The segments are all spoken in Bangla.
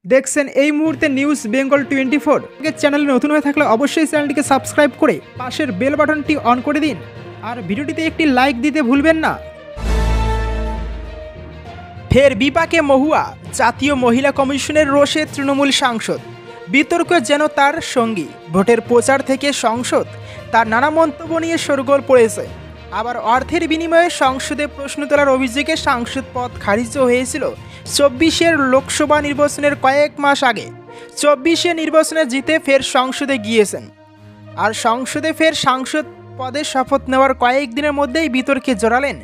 দেখছেন এই মুহূর্তে নিউজ বেঙ্গল 24 চ্যানেলে নতুন হয়ে থাকলে অবশ্যই চ্যানেলটিকে সাবস্ক্রাইব করে পাশের বেল বাটনটি অন করে দিন আর ভিডিওটিতে একটি লাইক দিতে ভুলবেন না। ফের বিপাকে মহুয়া, জাতীয় মহিলা কমিশনের রোষে তৃণমূল সাংসদ। বিতর্ক যেন তার সঙ্গী। ভোটের প্রচার থেকে সংসদ, তার নানা মন্তব্য নিয়ে শোরগোল পড়েছে। আবার অর্থের বিনিময়ে সংসদে প্রশ্ন তোলার অভিযোগে সাংসদ পদ খারিজ হয়েছিল 24-এর লোকসভা নির্বাচনের কয়েক মাস আগে। 24-এ নির্বাচনে জিতে ফের সংসদে গিয়েছেন, আর সংসদে ফের সাংসদ পদে শপথ নেওয়ার কয়েকদিনের মধ্যেই বিতর্কে জড়ালেন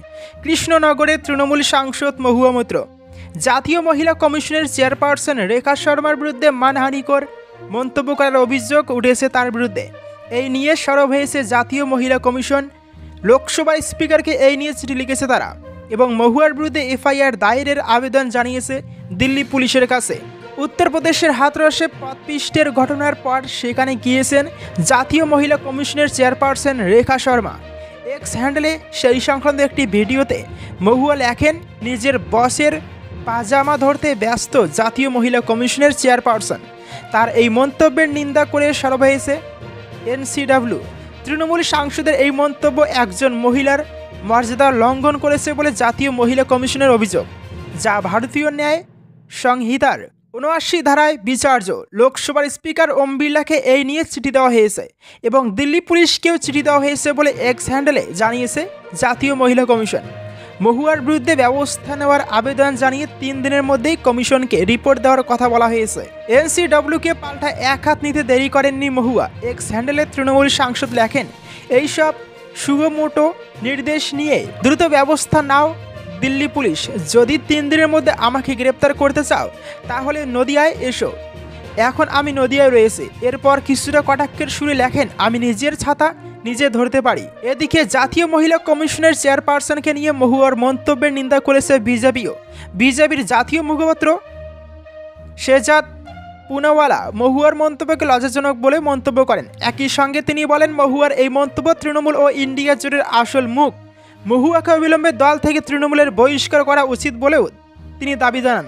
কৃষ্ণনগরের তৃণমূল সাংসদ মহুয়া মৈত্র। জাতীয় মহিলা কমিশনের চেয়ারপারসন রেখা শর্মার বিরুদ্ধে মানহানিকর মন্তব্য করার অভিযোগ উঠেছে তার বিরুদ্ধে। এই নিয়ে সরব হয়েছে জাতীয় মহিলা কমিশন। লোকসভা স্পিকারকে এই নিয়ে চিঠি লিখেছে তারা এবং মহুয়ার বিরুদ্ধে এফআইআর দায়েরের আবেদন জানিয়েছে দিল্লি পুলিশের কাছে। উত্তরপ্রদেশের হাথরসে পদপিষ্টের ঘটনার পর সেখানে গিয়েছেন জাতীয় মহিলা কমিশনের চেয়ারপারসন রেখা শর্মা। এক্স হ্যান্ডেলে সেই সংক্রান্ত একটি ভিডিওতে মহুয়া লেখেন, নিজের বসের পাজামা ধরতে ব্যস্ত জাতীয় মহিলা কমিশনের চেয়ারপারসন। তার এই মন্তব্যের নিন্দা করে সরব হয়েছে এনসিডব্লিউ। তৃণমূল সাংসদের এই মন্তব্য একজন মহিলার মর্যাদা লঙ্ঘন করেছে বলে জাতীয় মহিলা কমিশনের অভিযোগ, যা ভারতীয় ন্যায় সংহিতার ৭৯ ধারায় বিচার্য। লোকসভার স্পিকার ওম বিড়লাকে এই নিয়ে চিঠি দেওয়া হয়েছে এবং দিল্লি পুলিশকেও চিঠি দেওয়া হয়েছে বলে এক্স হ্যান্ডেলে জানিয়েছে জাতীয় মহিলা কমিশন। মহুয়ার বিরুদ্ধে ব্যবস্থা নেওয়ার আবেদন জানিয়ে 3 দিনের মধ্যেই কমিশনকে রিপোর্ট দেওয়ার কথা বলা হয়েছে। এনসিডব্লিউকে পাল্টা এক হাত নিতে দেরি করেননি মহুয়া। এক্স হ্যান্ডেলে তৃণমূল সাংসদ লেখেন, এইসব সুগমোটো নির্দেশ নিয়ে দ্রুত ব্যবস্থা নাও দিল্লি পুলিশ। যদি 3 দিনের মধ্যে আমাকে গ্রেপ্তার করতে চাও তাহলে নদিয়ায় এসো। এখন আমি নদিয়ায় রয়েছি। এরপর কিছুটা কটাক্ষের সুরে লেখেন, আমি নিজের ছাতা নিজে ধরতে পারি। এদিকে জাতীয় মহিলা কমিশনের চেয়ারপারসনকে নিয়ে মহুয়ার মন্তব্যের নিন্দা করেছে বিজেপিও। বিজেপির জাতীয় মুখপাত্র শেজাদ পুনাওয়ালা মহুয়ার মন্তব্যকে লজ্জাজনক বলে মন্তব্য করেন। একই সঙ্গে তিনি বলেন, মহুয়ার এই মন্তব্য তৃণমূল ও ইন্ডিয়া জোটের আসল মুখ। মহুয়াকে অবিলম্বে দল থেকে তৃণমূলের বহিষ্কার করা উচিত বলেও তিনি দাবি জানান।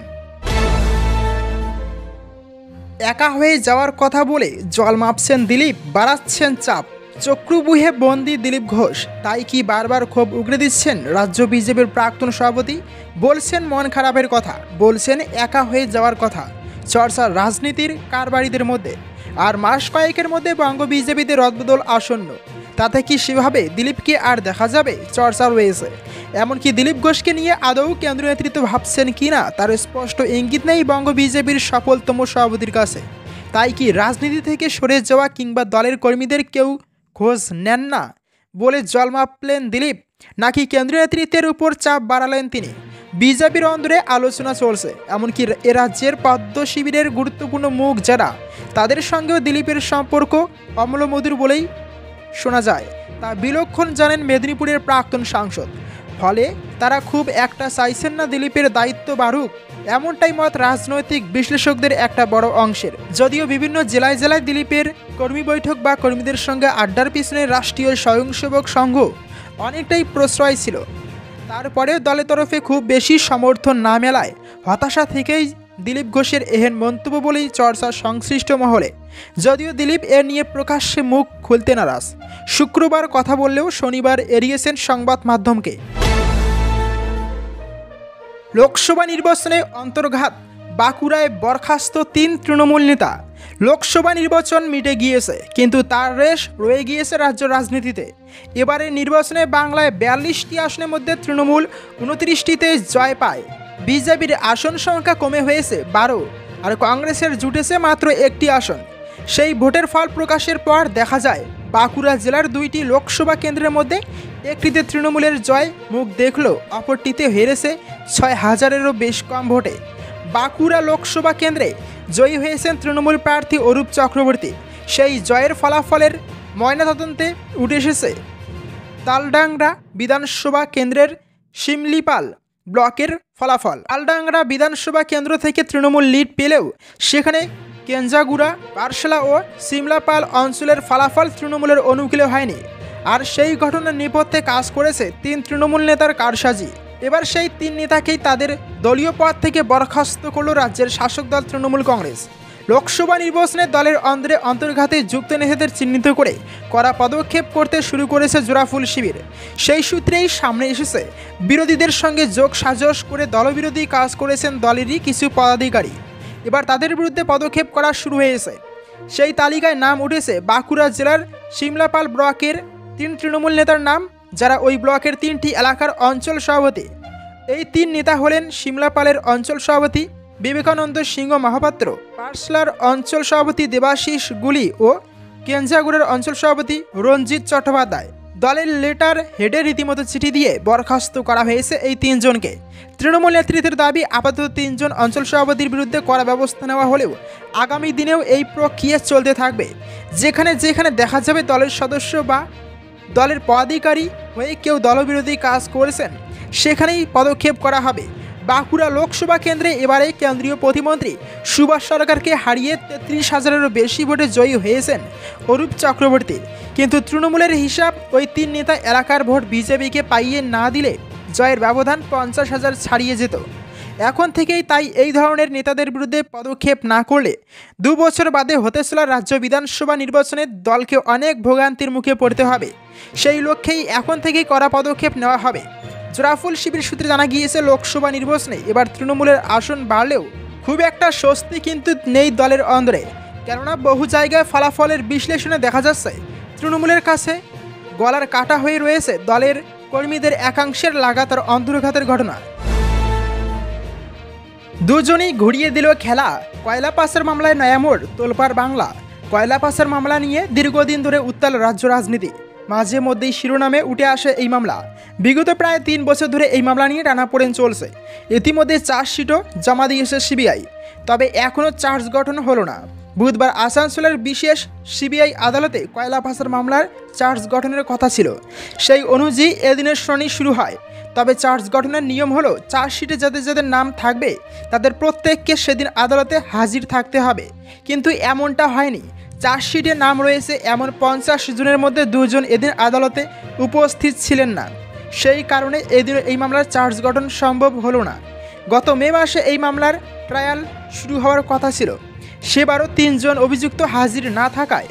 একা হয়ে যাওয়ার কথা বলে জল মাপছেন দিলীপ, বাড়াচ্ছেন চাপ। চক্রবুহে বন্দি দিলীপ ঘোষ, তাই কি বারবার ক্ষোভ উগরে দিচ্ছেন রাজ্য বিজেপির প্রাক্তন সভাপতি? বলছেন মন খারাপের কথা, বলছেন একা হয়ে যাওয়ার কথা। চর্চার রাজনীতির কারবারিদের মধ্যে আর মাস কয়েকের মধ্যে বঙ্গ বিজেপিতে রদবদল আসন্ন। তাতে কি সেভাবে দিলীপকে আর দেখা যাবে? চর্চা রয়েছে। এমনকি দিলীপ ঘোষকে নিয়ে আদৌ কেন্দ্রীয় নেতৃত্ব ভাবছেন কিনা তার স্পষ্ট ইঙ্গিত নেই বঙ্গ বিজেপির সফলতম সভাপতির কাছে। তাই কি রাজনীতি থেকে সরে যাওয়া কিংবা দলের কর্মীদের কেউ খোঁজ নেন না বলে জল মাপলেন দিলীপ, নাকি কেন্দ্রীয় নেতৃত্বের উপর চাপ বাড়ালেন তিনি? বিজেপির অন্দরে আলোচনা চলছে। এমনকি এ রাজ্যের পদ্ম শিবিরের গুরুত্বপূর্ণ মুখ যারা, তাদের সঙ্গেও দিলীপের সম্পর্ক অম্লমধুর বলেই শোনা যায়। তা বিলক্ষণ জানেন মেদিনীপুরের প্রাক্তন সাংসদ। ফলে তারা খুব একটা চাইছেন না দিলীপের দায়িত্ব বাড়ুক, এমনটাই মত রাজনৈতিক বিশ্লেষকদের একটা বড় অংশের। যদিও বিভিন্ন জেলায় জেলায় দিলীপের কর্মী বৈঠক বা কর্মীদের সঙ্গে আড্ডার পিছনে রাষ্ট্রীয় স্বয়ংসেবক সংঘ অনেকটাই প্রশ্রয় ছিল, তারপরেও দলের তরফে খুব বেশি সমর্থন না মেলায় হতাশা থেকেই দিলীপ ঘোষের এহেন মন্তব্য বলেই চর্চা সংশ্লিষ্ট মহলে। যদিও দিলীপ এ নিয়ে প্রকাশ্যে মুখ খুলতে নারাজ। শুক্রবার কথা বললেও শনিবার এড়িয়েছেন সংবাদ মাধ্যমকে। লোকসভা নির্বাচনে অন্তর্ঘাত, বাঁকুড়ায় বরখাস্ত 3 তৃণমূল নেতা। লোকসভা নির্বাচন মিটে গিয়েছে, কিন্তু তার রেশ রয়ে গিয়েছে রাজ্য রাজনীতিতে। এবারে নির্বাচনে বাংলায় 42টি আসনের মধ্যে তৃণমূল 29টিতে জয় পায়। বিজেপির আসন সংখ্যা কমে হয়েছে 12, আর কংগ্রেসের জুটেছে মাত্র 1টি আসন। সেই ভোটের ফল প্রকাশের পর দেখা যায় বাঁকুড়া জেলার 2টি লোকসভা কেন্দ্রের মধ্যে একটিতে তৃণমূলের জয় মুখ দেখল, অপরটিতে হেরেছে 6000-এরও বেশ কম ভোটে। বাঁকুড়া লোকসভা কেন্দ্রে জয়ী হয়েছেন তৃণমূল প্রার্থী অরূপ চক্রবর্তী। সেই জয়ের ফলাফলের ময়নাতদন্তে উঠে এসেছে তালডাংরা বিধানসভা কেন্দ্রের শিমলিপাল ব্লকের ফলাফল। তালডাংরা বিধানসভা কেন্দ্র থেকে তৃণমূল লিড পেলেও সেখানে কেঞ্জাগুড়া, পারশালা ও সিমলাপাল অঞ্চলের ফলাফল তৃণমূলের অনুকূলে হয়নি। আর সেই ঘটনার নেপথ্যে কাজ করেছে 3 তৃণমূল নেতার কারসাজি। এবার সেই 3 নেতাকেই তাদের দলীয় পদ থেকে বরখাস্ত করল রাজ্যের শাসক দল তৃণমূল কংগ্রেস। লোকসভা নির্বাচনে দলের অন্দরে অন্তর্ঘাতে যুক্ত নেতাদের চিহ্নিত করে কড়া পদক্ষেপ করতে শুরু করেছে জোড়াফুল শিবির। সেই সূত্রেই সামনে এসেছে বিরোধীদের সঙ্গে যোগ সাজস করে দলবিরোধী কাজ করেছেন দলেরই কিছু পদাধিকারী। এবার তাদের বিরুদ্ধে পদক্ষেপ করা শুরু হয়েছে। সেই তালিকায় নাম উঠেছে বাঁকুড়া জেলার শিমলাপাল ব্লকের 3 তৃণমূল নেতার নাম, যারা ওই ব্লকের 3টি এলাকার অঞ্চল সভাপতি। এই 3 নেতা হলেন শিমলাপালের অঞ্চল সভাপতি বিবেকানন্দ সিংহ মহাপাত্র, পার্সলার অঞ্চল সভাপতি দেবাশিস গুলি ও কেঞ্জাগুড়ের অঞ্চল সভাপতি রঞ্জিত চট্টোপাধ্যায়। দলের লেটার হেডে রীতিমতো চিঠি দিয়ে বরখাস্ত করা হয়েছে এই 3 জনকে। তৃণমূল নেতৃত্বের দাবি আপাতত 3 জন অঞ্চল সভাপতির বিরুদ্ধে কড়া ব্যবস্থা নেওয়া হলেও আগামী দিনেও এই প্রক্রিয়া চলতে থাকবে। যেখানে যেখানে দেখা যাবে দলের সদস্য বা দলের পদাধিকারী হয়ে কেউ দলবিরোধী কাজ করেছেন, সেখানেই পদক্ষেপ করা হবে। বাঁকুড়া লোকসভা কেন্দ্রে এবারে কেন্দ্রীয় প্রতিমন্ত্রী সুভাষ সরকারকে হারিয়ে 33,000-এরও বেশি ভোটে জয়ী হয়েছেন অরূপ চক্রবর্তী। কিন্তু তৃণমূলের হিসাব ওই 3 নেতা এলাকার ভোট বিজেপিকে পাইয়ে না দিলে জয়ের ব্যবধান 50,000 ছাড়িয়ে যেত। এখন থেকেই তাই এই ধরনের নেতাদের বিরুদ্ধে পদক্ষেপ না করলে 2 বছর বাদে হতে চলা রাজ্য বিধানসভা নির্বাচনে দলকে অনেক ভোগান্তির মুখে পড়তে হবে। সেই লক্ষ্যেই এখন থেকেই কড়া পদক্ষেপ নেওয়া হবে। জোড়াফুল শিবির সূত্রে জানা গিয়েছে, লোকসভা নির্বাচনে এবার তৃণমূলের আসন বাড়লেও খুব একটা স্বস্তি কিন্তু নেই দলের অন্দরে। কেননা বহু জায়গায় ফলাফলের বিশ্লেষণে দেখা যাচ্ছে তৃণমূলের কাছে গলার কাটা হয়ে রয়েছে দলের কর্মীদের একাংশের লাগাতার অন্তর্ঘাতের ঘটনা। দুজনই ঘুরিয়ে দিল খেলা। কয়লা পাচার মামলায় নয়ামোড়, তোলপাড় বাংলা। কয়লা পাচার মামলা নিয়ে দীর্ঘদিন ধরে উত্তাল রাজ্য রাজনীতি। মাঝে মধ্যেই শিরোনামে উঠে আসে এই মামলা। বিগত প্রায় 3 বছর ধরে এই মামলা নিয়ে টানাপোড়েন চলছে। ইতিমধ্যে চার্জশিটও জমা দিয়েছে সিবিআই, তবে এখনও চার্জ গঠন হলো না। বুধবার আসানসোলের বিশেষ সিবিআই আদালতে কয়লা পাচার মামলার চার্জ গঠনের কথা ছিল। সেই অনুযায়ী এদিনের শুনানি শুরু হয়। তবে চার্জ গঠনের নিয়ম হলো চার্জশিটে যাদের যাদের নাম থাকবে তাদের প্রত্যেককে সেদিন আদালতে হাজির থাকতে হবে। কিন্তু এমনটা হয়নি। চার্জশিটে নাম রয়েছে এমন 50 জনের মধ্যে 2 জন এদিন আদালতে উপস্থিত ছিলেন না। সেই কারণে এদিন এই মামলার চার্জ গঠন সম্ভব হলো না। গত মে মাসে এই মামলার ট্রায়াল শুরু হওয়ার কথা ছিল। সেবারও 3 জন অভিযুক্ত হাজির না থাকায়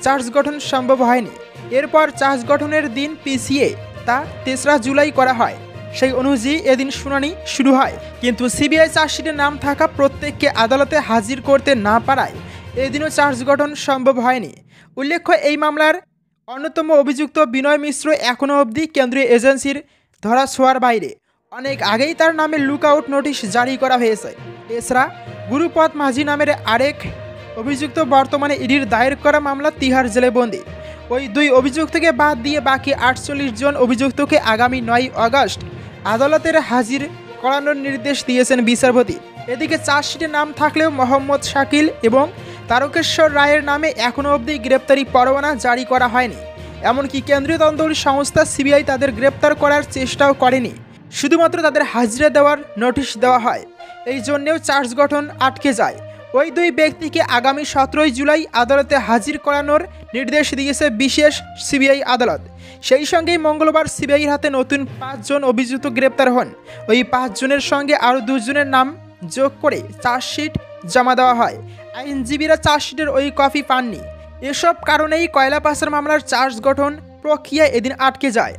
চার্জ গঠন সম্ভব হয়নি। এরপর চার্জ গঠনের দিন পিছিয়ে তা 3রা জুলাই করা হয়। সেই অনুযায়ী এদিন শুনানি শুরু হয়। কিন্তু সিবিআই চার্জশিটে নাম থাকা প্রত্যেককে আদালতে হাজির করতে না পারায় এদিনও চার্জ গঠন সম্ভব হয়নি। উল্লেখ্য, এই মামলার অন্যতম অভিযুক্ত বিনয় মিশ্র এখনও অবধি কেন্দ্রীয় এজেন্সির ধরাছোঁয়ার বাইরে। অনেক আগেই তার নামে লুকআউট নোটিশ জারি করা হয়েছে। এছাড়া গুরুপদ মাঝি নামের আরেক অভিযুক্ত বর্তমানে ইডির দায়ের করা মামলা তিহার জেলে বন্দী। ওই 2 অভিযুক্তকে বাদ দিয়ে বাকি 48 জন অভিযুক্তকে আগামী 9 আগস্ট আদালতের হাজির করানোর নির্দেশ দিয়েছেন বিচারপতি। এদিকে চার্জশিটে নাম থাকলেও মোহাম্মদ শাকিল এবং তারকেশ্বর রায়ের নামে এখনও অবধি গ্রেপ্তারি পরোয়ানা জারি করা হয়নি। এমনকি কেন্দ্রীয় তদন্তকারী সংস্থা সিবিআই তাদের গ্রেপ্তার করার চেষ্টাও করেনি, শুধুমাত্র তাদের হাজিরা দেওয়ার নোটিশ দেওয়া হয়। এই জন্যেও চার্জ গঠন আটকে যায়। ওই 2 ব্যক্তিকে আগামী 17 জুলাই আদালতে হাজির করানোর নির্দেশ দিয়েছে বিশেষ সিবিআই আদালত। সেই সঙ্গেই মঙ্গলবার সিবিআইয়ের হাতে নতুন 5 জন অভিযুক্ত গ্রেপ্তার হন। ওই 5 জনের সঙ্গে আরও 2 জনের নাম যোগ করে চার্জশিট জমা দেওয়া হয়। আইনজীবীরা চার্জশিটের ওই কপি পাননি। এসব কারণেই কয়লা পাচার মামলার চার্জ গঠন প্রক্রিয়া এদিন আটকে যায়।